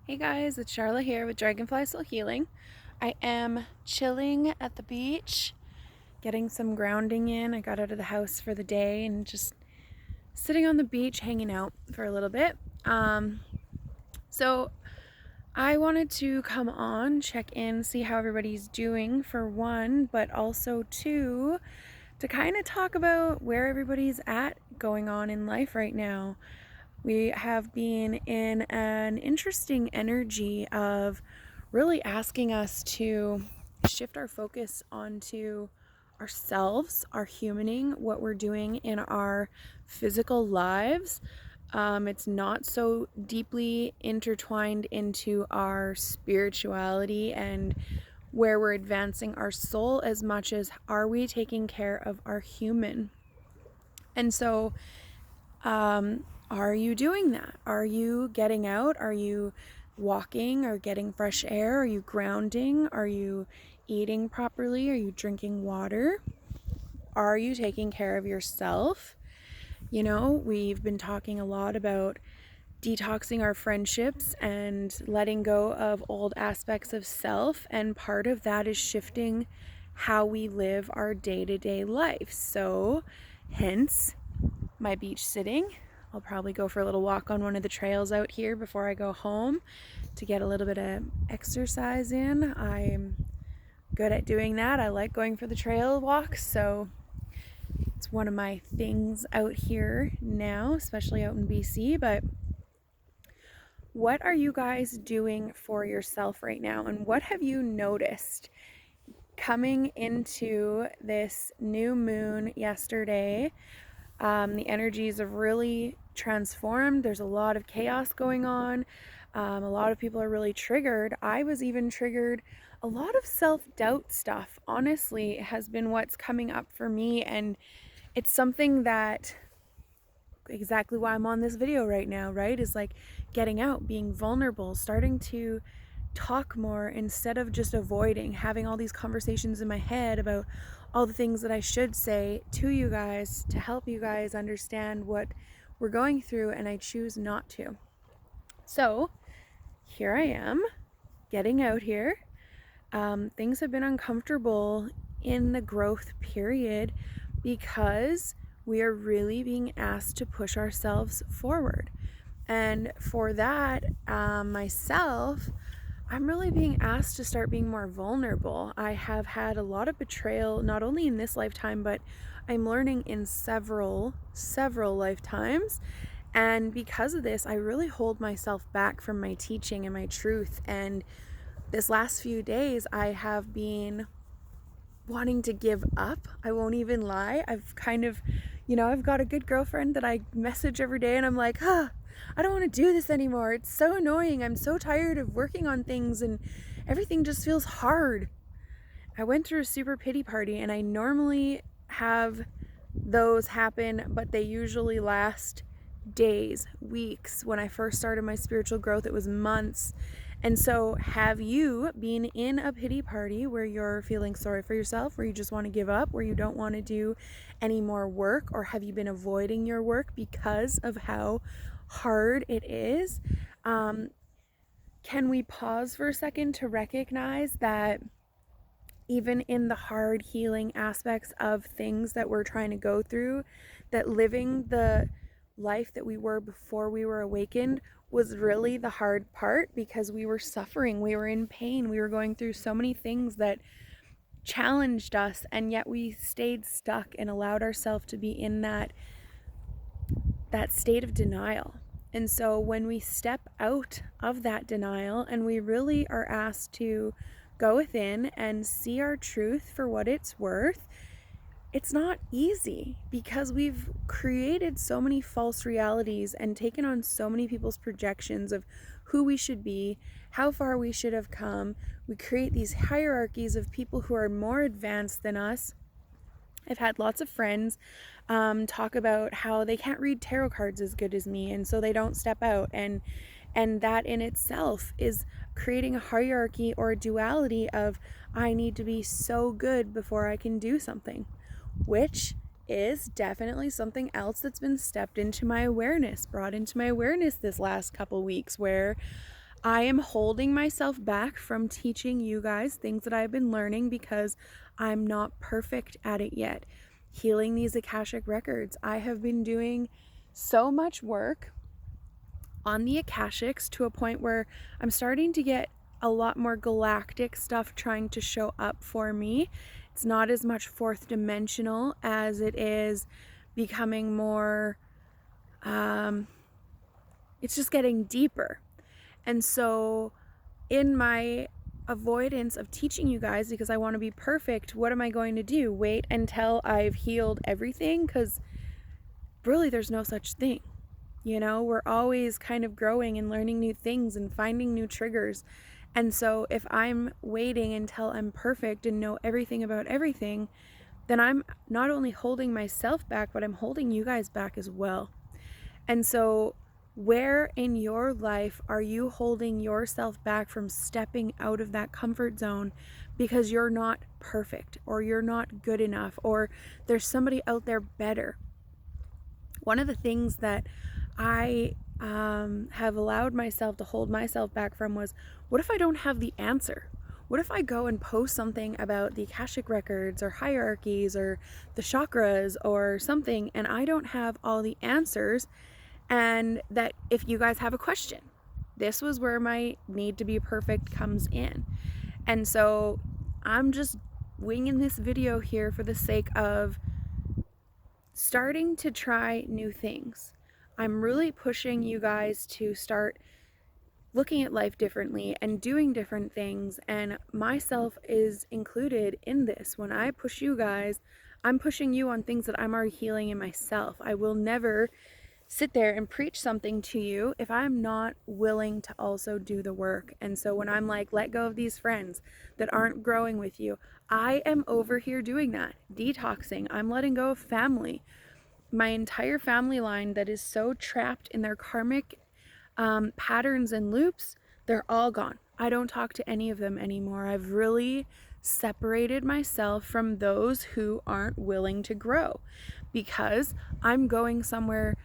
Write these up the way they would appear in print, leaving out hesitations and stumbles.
Hey guys, it's Charla here with Dragonfly Soul Healing. I am chilling at the beach, getting some grounding in. I got out of the house for the day and just sitting on the beach hanging out for a little bit. So I wanted to come on, check in, see how everybody's doing for one, but also two, to kind of talk about where everybody's at going on in life right now. We have been in an interesting energy of really asking us to shift our focus onto ourselves, our humaning, what we're doing in our physical lives. It's not so deeply intertwined into our spirituality and where we're advancing our soul as much as are we taking care of our human. And so are you doing that? Are you getting out? Are you walking or getting fresh air? Are you grounding? Are you eating properly? Are you drinking water? Are you taking care of yourself? You know, we've been talking a lot about detoxing our friendships and letting go of old aspects of self, and part of that is shifting how we live our day-to-day life. So, hence my beach sitting. I'll probably go for a little walk on one of the trails out here before I go home to get a little bit of exercise in. I'm good at doing that. I like going for the trail walks, so it's one of my things out here now, especially out in BC. But what are you guys doing for yourself right now, and what have you noticed coming into this new moon yesterday? The energies have really transformed. There's a lot of chaos going on. A lot of people are really triggered. I was even triggered. A lot of self-doubt stuff, honestly, has been what's coming up for me. And it's something that exactly why I'm on this video right now, right? Is like getting out, being vulnerable, starting to talk more instead of just avoiding, having all these conversations in my head about all the things that I should say to you guys to help you guys understand what we're going through, and I choose not to. So here I am getting out here. Things have been uncomfortable in the growth period because we are really being asked to push ourselves forward. And for that, myself, I'm really being asked to start being more vulnerable. I have had a lot of betrayal, not only in this lifetime, but I'm learning in several lifetimes. And because of this, I really hold myself back from my teaching and my truth. And this last few days, I have been wanting to give up. I won't even lie. I've kind of, I've got a good girlfriend that I message every day, and I'm like, I don't want to do this anymore. It's so annoying. I'm so tired of working on things and everything just feels hard. I went through a super pity party, and I normally have those happen, but they usually last days, weeks. When I first started my spiritual growth, it was months. And so, have you been in a pity party where you're feeling sorry for yourself, where you just want to give up, where you don't want to do any more work, or have you been avoiding your work because of how hard it is? Can we pause for a second to recognize that even in the hard healing aspects of things that we're trying to go through, that living the life that we were before we were awakened was really the hard part, because we were suffering, we were in pain, we were going through so many things that challenged us, and yet we stayed stuck and allowed ourselves to be in that state of denial. And so when we step out of that denial and we really are asked to go within and see our truth for what it's worth, it's not easy, because we've created so many false realities and taken on so many people's projections of who we should be, how far we should have come. We create these hierarchies of people who are more advanced than us. I've had lots of friends talk about how they can't read tarot cards as good as me, and so they don't step out, and that in itself is creating a hierarchy or a duality of, I need to be so good before I can do something, which is definitely something else that's been stepped into my awareness, brought into my awareness this last couple weeks, where I am holding myself back from teaching you guys things that I've been learning because I'm not perfect at it yet. Healing these Akashic records. I have been doing so much work on the Akashics to a point where I'm starting to get a lot more galactic stuff trying to show up for me. It's not as much fourth dimensional as it is becoming more, it's just getting deeper. And so in my avoidance of teaching you guys because I want to be perfect, what am I going to do? Wait until I've healed everything? Because really there's no such thing. You know, we're always kind of growing and learning new things and finding new triggers. And so if I'm waiting until I'm perfect and know everything about everything, then I'm not only holding myself back, but I'm holding you guys back as well. And so where in your life are you holding yourself back from stepping out of that comfort zone because you're not perfect or you're not good enough or there's somebody out there better? One of the things that I have allowed myself to hold myself back from was, what if I don't have the answer? What if I go and post something about the Akashic records or hierarchies or the chakras or something and I don't have all the answers? And that if you guys have a question, this was where my need to be perfect comes in. And so I'm just winging this video here for the sake of starting to try new things. I'm really pushing you guys to start looking at life differently and doing different things, and myself is included in this. When I push you guys, I'm pushing you on things that I'm already healing in myself. I will never sit there and preach something to you if I'm not willing to also do the work. And so when I'm like, let go of these friends that aren't growing with you, I am over here doing that, detoxing. I'm letting go of family. My entire family line that is so trapped in their karmic patterns and loops, they're all gone. I don't talk to any of them anymore. I've really separated myself from those who aren't willing to grow because I'm going somewhere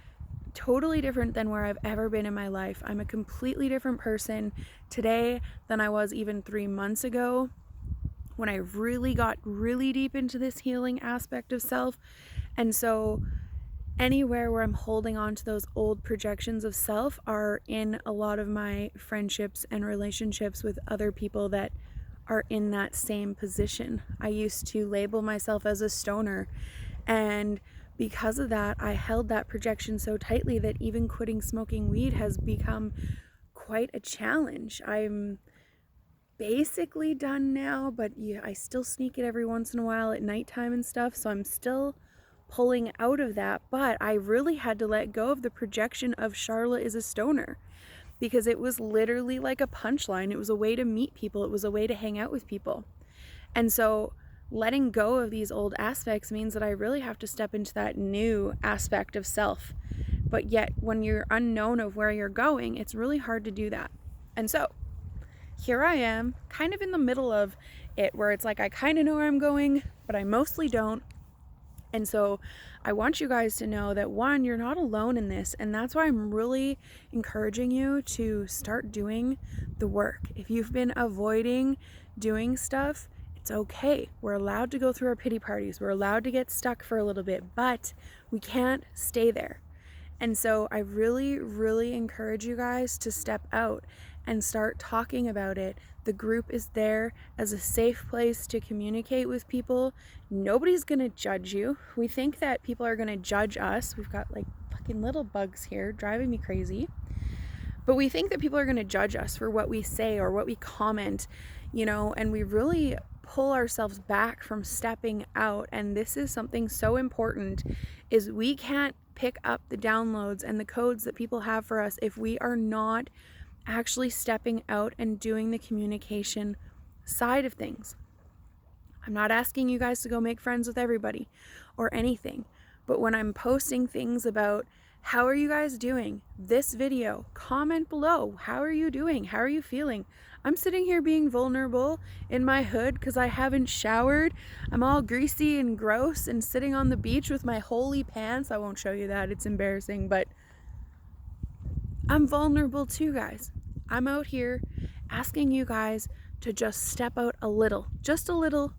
totally different than where I've ever been in my life. I'm a completely different person today than I was even 3 months ago when I really got really deep into this healing aspect of self. And so anywhere where I'm holding on to those old projections of self are in a lot of my friendships and relationships with other people that are in that same position. I used to label myself as a stoner, and because of that, I held that projection so tightly that even quitting smoking weed has become quite a challenge. I'm basically done now, but yeah, I still sneak it every once in a while at nighttime and stuff, so I'm still pulling out of that. But I really had to let go of the projection of Charlotte is a stoner because it was literally like a punchline. It was a way to meet people. It was a way to hang out with people. And so letting go of these old aspects means that I really have to step into that new aspect of self. But yet when you're unknown of where you're going, it's really hard to do that. And so here I am, kind of in the middle of it, where it's like I kind of know where I'm going, but I mostly don't. And so I want you guys to know that, one, you're not alone in this. And that's why I'm really encouraging you to start doing the work. If you've been avoiding doing stuff, it's okay. We're allowed to go through our pity parties. We're allowed to get stuck for a little bit, but we can't stay there. And so I really, really encourage you guys to step out and start talking about it. The group is there as a safe place to communicate with people. Nobody's gonna judge you. We think that people are gonna judge us. We've got like fucking little bugs here driving me crazy. But we think that people are gonna judge us for what we say or what we comment, you know, and we really pull ourselves back from stepping out. And this is something so important, is we can't pick up the downloads and the codes that people have for us if we are not actually stepping out and doing the communication side of things. I'm not asking you guys to go make friends with everybody or anything, but when I'm posting things about how are you guys doing, this video, comment below. How are you doing? How are you feeling? I'm sitting here being vulnerable in my hood because I haven't showered. I'm all greasy and gross and sitting on the beach with my holy pants. I won't show you that, it's embarrassing, but I'm vulnerable too, guys. I'm out here asking you guys to just step out a little, just a little,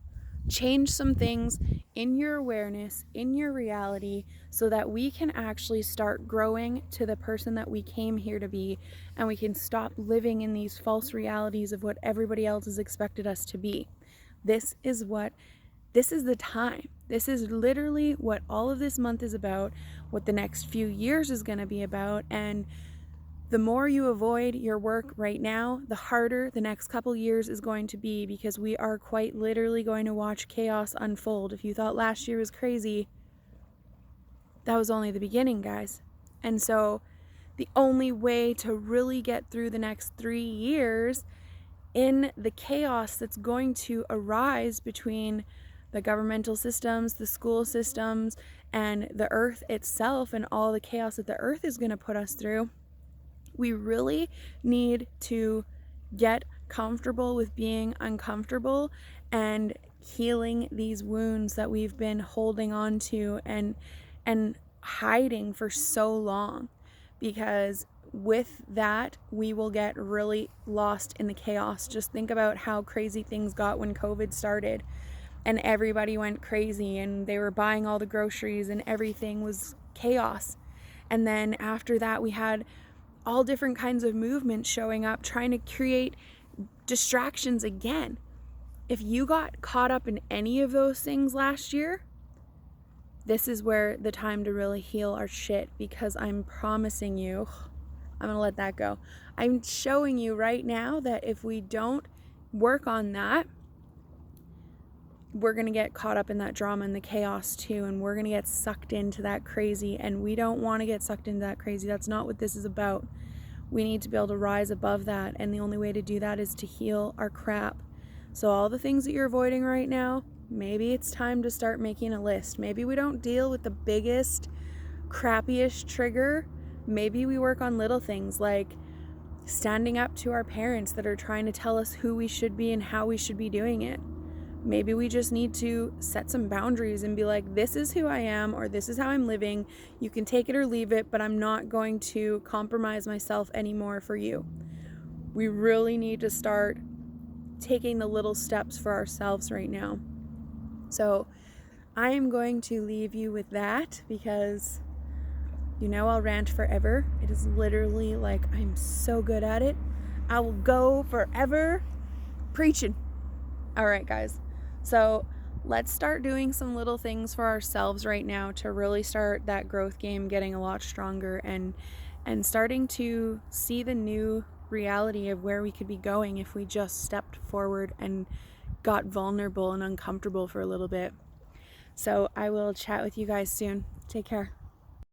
change some things in your awareness, in your reality, so that we can actually start growing to the person that we came here to be, and we can stop living in these false realities of what everybody else has expected us to be. This is the time. This is literally what all of this month is about, what the next few years is going to be about. And the more you avoid your work right now, the harder the next couple years is going to be, because we are quite literally going to watch chaos unfold. If you thought last year was crazy, that was only the beginning, guys. And so the only way to really get through the next 3 years in the chaos that's going to arise between the governmental systems, the school systems, and the earth itself, and all the chaos that the earth is going to put us through, we really need to get comfortable with being uncomfortable and healing these wounds that we've been holding on to and hiding for so long, because with that we will get really lost in the chaos. Just think about how crazy things got when COVID started and everybody went crazy and they were buying all the groceries and everything was chaos. And then after that we had all different kinds of movements showing up trying to create distractions again. If you got caught up in any of those things last year, this is where the time to really heal our shit, because I'm promising you, I'm gonna let that go. I'm showing you right now that if we don't work on that, we're gonna get caught up in that drama and the chaos too, and we're gonna get sucked into that crazy, and we don't want to get sucked into that crazy. That's not what this is about. We need to be able to rise above that, and the only way to do that is to heal our crap. So all the things that you're avoiding right now, maybe it's time to start making a list. Maybe we don't deal with the biggest, crappiest trigger. Maybe we work on little things like standing up to our parents that are trying to tell us who we should be and how we should be doing it. Maybe we just need to set some boundaries and be like, this is who I am, or this is how I'm living. You can take it or leave it, but I'm not going to compromise myself anymore for you. We really need to start taking the little steps for ourselves right now. So I am going to leave you with that, because I'll rant forever. It is literally like I'm so good at it. I will go forever preaching. All right, guys. So let's start doing some little things for ourselves right now to really start that growth game getting a lot stronger, and starting to see the new reality of where we could be going if we just stepped forward and got vulnerable and uncomfortable for a little bit. So I will chat with you guys soon. Take care.